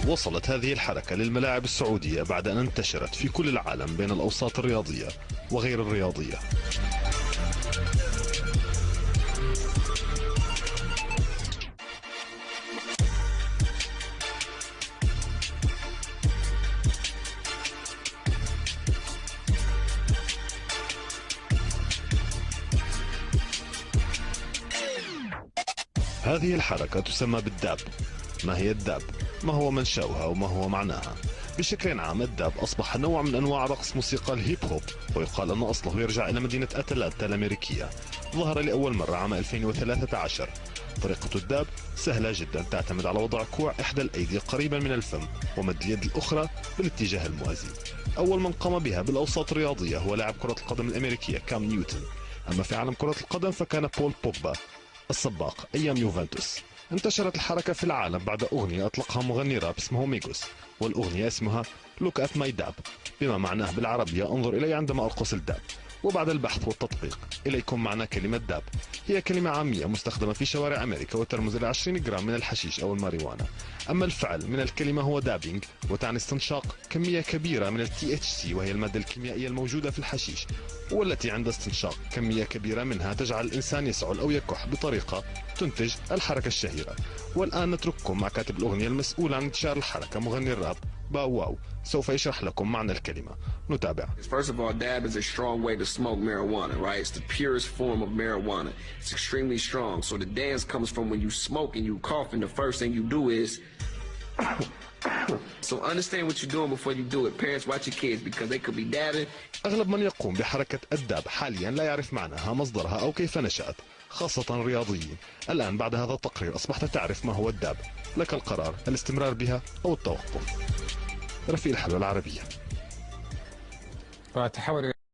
وصلت هذه الحركة للملاعب السعودية بعد أن انتشرت في كل العالم بين الأوساط الرياضية وغير الرياضية. هذه الحركة تسمى بالداب. ما هي الداب؟ ما هو منشأها وما هو معناها؟ بشكل عام الداب أصبح نوع من أنواع رقص موسيقى الهيب هوب، ويقال أن أصله يرجع إلى مدينة أتلانتا الأمريكية. ظهر لأول مرة عام 2013. طريقة الداب سهلة جدا، تعتمد على وضع كوع إحدى الأيدي قريبا من الفم ومد اليد الأخرى بالاتجاه الموازي. أول من قام بها بالأوساط الرياضية هو لاعب كرة القدم الأمريكية كام نيوتن. أما في عالم كرة القدم فكان بول بوجبا السباق أيام يوفنتوس. انتشرت الحركة في العالم بعد أغنية أطلقها مغني راب اسمه ميغوس، والأغنية اسمها Look at my dab، بما معناه بالعربية انظر إلي عندما أرقص الداب. وبعد البحث والتدقيق إليكم معنى كلمة داب. هي كلمة عامية مستخدمة في شوارع أمريكا وترمز إلى 20 جرام من الحشيش أو الماريوانا. أما الفعل من الكلمة هو دابينج، وتعني استنشاق كمية كبيرة من ال THC، وهي المادة الكيميائية الموجودة في الحشيش، والتي عند استنشاق كمية كبيرة منها تجعل الإنسان يسعل أو يكح بطريقة تنتج الحركة الشهيرة. والآن نترككم مع كاتب الأغنية المسؤول عن انتشار الحركة مغني الراب باو واو، سوف يشرح لكم معنى الكلمة. نتابع. First of all, dab is a strong way to smoke marijuana, right? It's the purest form of marijuana. It's extremely strong. So the dance comes from when you smoke and you cough, and the first thing you do is so understand what you're doing before you do it. Parents, watch your kids because they could be dabbing. أغلب من يقوم بحركة الداب حاليا لا يعرف معناها، مصدرها أو كيف نشأت، خاصة الرياضيين. الآن بعد هذا التقرير أصبحت تعرف ما هو الداب. لك القرار، الاستمرار بها أو التوقف. رفيق الحلوى العربية. فتحول